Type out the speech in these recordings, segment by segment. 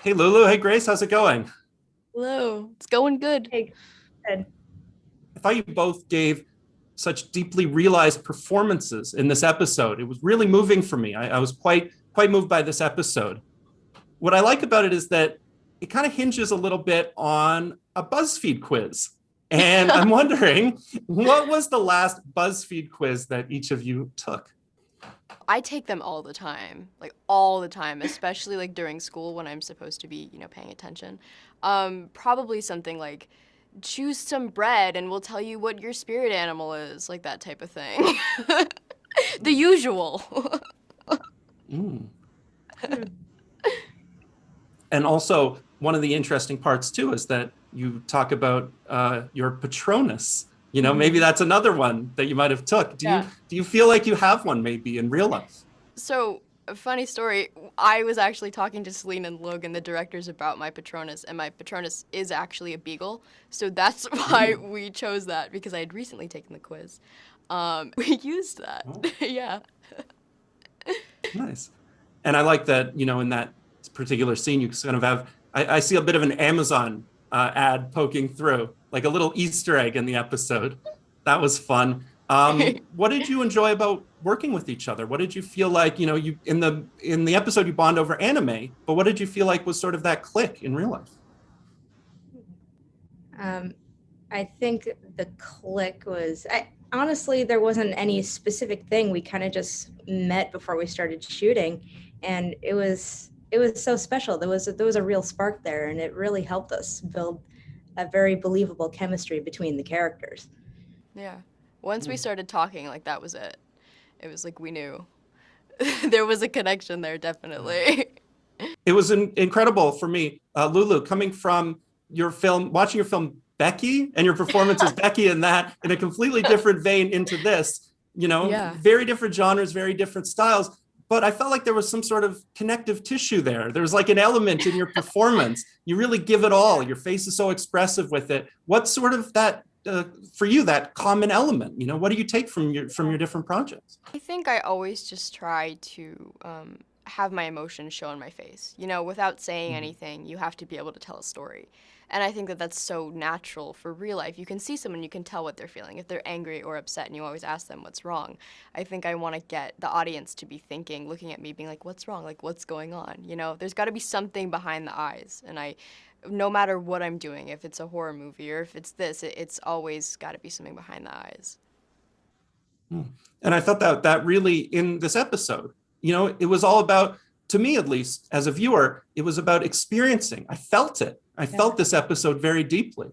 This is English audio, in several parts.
Hey, Lulu. Hey, Grace. How's it going? Hello, it's going good. Hey, good. I thought you both gave such deeply realized performances in this episode. It was really moving for me. I was quite moved by this episode. What I like about it is that it kind of hinges a little bit on a Buzzfeed quiz. And I'm wondering, what was the last Buzzfeed quiz that each of you took? I take them all the time, like all the time, especially like during school when I'm supposed to be, paying attention. Probably something like choose some bread and we'll tell you what your spirit animal is, like that type of thing. The usual. Mm. Hmm. And also, one of the interesting parts too is that you talk about your Patronus. Maybe Mhm. that's another one that you might have took. Do you Yeah. do you feel like you have one maybe in real life? So, a funny story, I was actually talking to Celine and Logan, the directors, about my Patronus, and my Patronus is actually a beagle. So that's why Ooh, we chose that, because I had recently taken the quiz. We used that. oh, Yeah. nice. And I like that, in that particular scene, you kind of have, I see a bit of an Amazon ad poking through, like a little Easter egg in the episode. That was fun. What did you enjoy about working with each other? What did you feel like, you in the episode you bond over anime, but what did you feel like was sort of that click in real life? Um, I think the click was, honestly, there wasn't any specific thing. We kind of just met before we started shooting, and it was so special. There was a real spark there, and it really helped us build a very believable chemistry between the characters. Yeah. Once we Mm. started talking, like that was it. It was like we knew. There was a connection there, definitely. It was incredible for me, Lulu, coming from your film, watching your film Becky, and your performance as Becky in that, in a completely different vein into this. Yeah. Very different genres, very different styles. But I felt like there was some sort of connective tissue there. There was like an element in your performance. You really give it all. Your face is so expressive with it. What's sort of that for you? That common element. What do you take from your different projects? I think I always just try to have my emotions show on my face. Without saying Mhm. anything, you have to be able to tell a story. And I think that that's so natural for real life. You can see someone, you can tell what they're feeling, if they're angry or upset, and you always ask them what's wrong. I think I want to get the audience to be thinking, looking at me, being like, what's wrong? Like, what's going on? There's got to be something behind the eyes. And no matter what I'm doing, if it's a horror movie or if it's this, it's always got to be something behind the eyes. Hmm. And I thought that really in this episode, it was all about, to me at least, as a viewer, it was about experiencing. I felt it. I Yeah. felt this episode very deeply.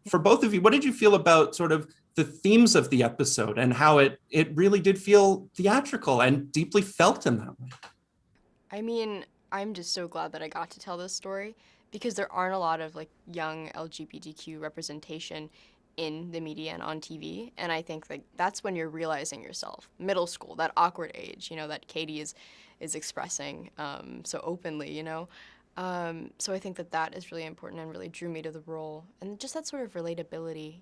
For both of you, what did you feel about sort of the themes of the episode and how it really did feel theatrical and deeply felt in that way? I mean, I'm just so glad that I got to tell this story because there aren't a lot of like young LGBTQ representation in the media and on TV. And I think like that's when you're realizing yourself. Middle school, that awkward age, that Katie is expressing so openly. So I think that that is really important and really drew me to the role. And just that sort of relatability.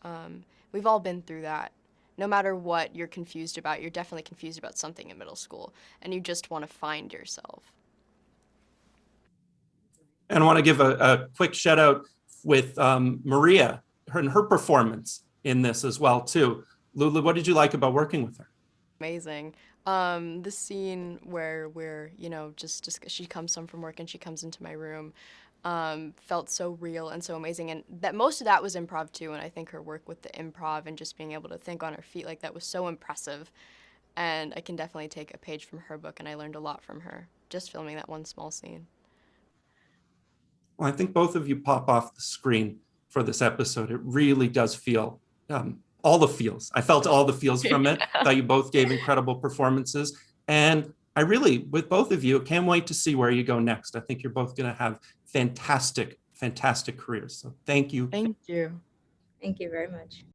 Um, we've all been through that. No matter what you're confused about, you're definitely confused about something in middle school, and you just want to find yourself. And I want to give a quick shout out with Maria, her performance in this as well too. Lulu, what did you like about working with her? Amazing. The scene where just she comes home from work and she comes into my room, felt so real and so amazing, and that most of that was improv too. And I think her work with the improv and just being able to think on her feet like that was so impressive. And I can definitely take a page from her book, and I learned a lot from her just filming that one small scene. Well, I think both of you pop off the screen for this episode. It really does feel all the feels. I felt all the feels from it. Thought you both gave incredible performances. And I really, with both of you, can't wait to see where you go next. I think you're both going to have fantastic, fantastic careers. So thank you. Thank you. Thank you very much.